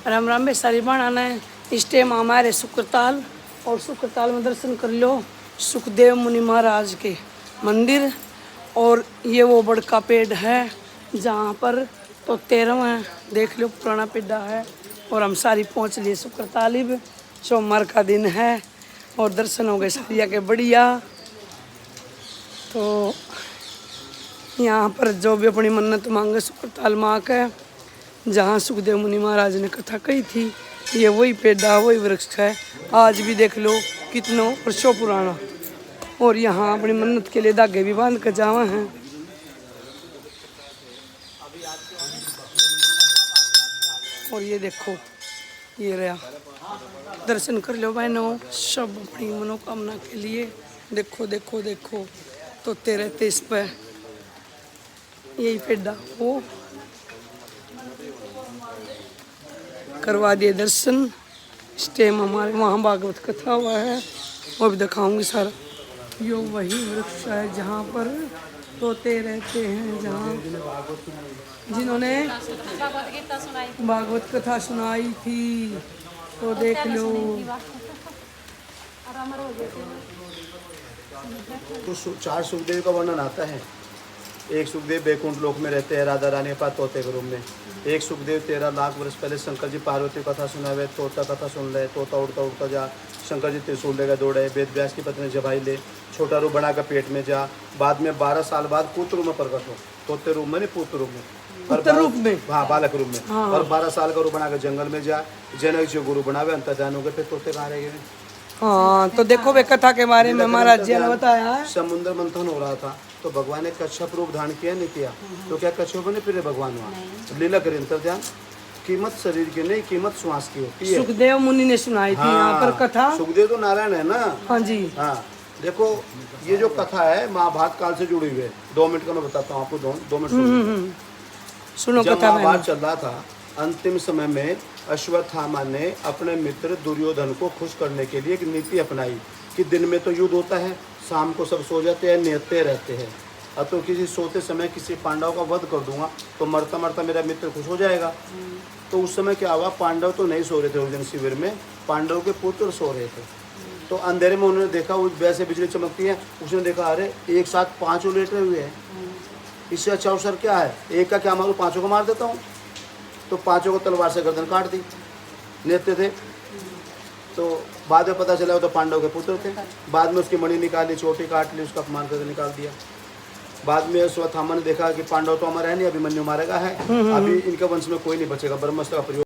राम राम बेसारी बनाना है। इस टाइम हमारे सुक्रताल और सुक्रताल में दर्शन कर लो सुखदेव मुनि महाराज के मंदिर। और ये वो बड़का पेड़ है जहाँ पर तो 13वां देख लो पुराना पेड़ा है। और हम सारी पहुँच लिए सुक्रतालिब। सोमवार का दिन है और दर्शन हो गए सारिया के बढ़िया। तो यहाँ पर जो भी अपनी मन्नत मांगे सुक्रताल माँ के, जहाँ सुखदेव मुनि महाराज ने कथा कही थी, ये वही पेड़ा वही वृक्ष है। आज भी देख लो कितनों वर्षों पुराना। और यहाँ अपनी मन्नत के लिए धागे भी बांध कर जावा हैं। और ये देखो ये रहा, दर्शन कर लो बहनों सब अपनी मनोकामना के लिए। देखो देखो देखो तो 13-23 पे यही पेड़ा वो करवा दिए दर्शन। इस टाइम हमारे वहाँ भागवत कथा हुआ है, वो भी दिखाऊंगी सारा। यो वही वृक्ष है जहाँ पर तोते रहते हैं, जहाँ जिन्होंने भागवत कथा सुनाई थी। तो देख लो तो 4 सुखदेव का वर्णन आता है। एक सुखदेव बैकुंठ लोक में रहते हैं राधा रानी के पास तोते के रूप में। एक सुखदेव 13 लाख वर्ष पहले शंकर जी पार्वती कथा सुनावे, तोता कथा सुन ले, तोता उड़ता उड़ता जा, शंकर जी त्रिशूल लेकर दौड़े, वेद व्यास की पत्नी जबाई ले, छोटा रूप बना कर पेट में जा, बाद में 12 साल बाद पुत्र रूप में प्रकट हो। तोते रूप में नहीं पुत्र रूप में, पुत्र रूप में, हाँ बालक रूप में। और 12 साल का रूप बना कर जंगल में जा, जनक जी गुरु बनावे, अंतर्धान हो गए। फिर तोते कहाँ रह गए? हाँ तो देखो वे कथा के बारे में महाराज जी ने बताया है। समुद्र मंथन हो रहा था तो भगवान ने कच्छप रूप धारण किया नहीं किया? तो क्या कच्छप ने फिर भगवान वहाँ लीला करें अंतर्ध्यान। कीमत शरीर की नहीं, कीमत श्वास की होती है। सुखदेव मुनि ने सुनाई थी यहाँ पर कथा। सुखदेव तो नारायण है ना। हाँ जी हाँ देखो ये जो कथा है महाभारत काल से जुड़ी हुई है। 2 मिनट का मैं बताता हूँ आपको, 2 मिनट सुनो जब कथा। महाभारत चल रहा था अंतिम समय में अश्वत्थामा ने अपने मित्र दुर्योधन को खुश करने के लिए एक नीति अपनाई कि दिन में तो युद्ध होता है, शाम को सब सो जाते हैं, निहत्ते रहते हैं। अब तो किसी सोते समय किसी पांडव का वध कर दूंगा तो मरता मरता मेरा मित्र खुश हो जाएगा। तो उस समय क्या हुआ, पांडव तो नहीं सो रहे थे उस दिन शिविर में, पांडव के पुत्र सो रहे थे। तो अंधेरे में उन्होंने देखा उस वैसे बिजली चमकती है, उसने देखा अरे एक साथ 5 लेटे हुए हैं, इससे अच्छा अवसर क्या है, एक का क्या मारूं 5 को मार देता हूँ। तो 5 को तलवार से गर्दन काट दी, नेते थे। तो बाद में पता चला वो तो पांडव के पुत्र थे। बाद में उसकी मणि निकाली, चोटी काट ली, उसका अपमान करके निकाल दिया। बाद में अश्वत्थामा ने देखा कि पांडव तो अमर है नहीं, अभिमन्यु मारेगा है, अभी इनके वंश में कोई नहीं बचेगा, ब्रह्मास्त्र का प्रयोग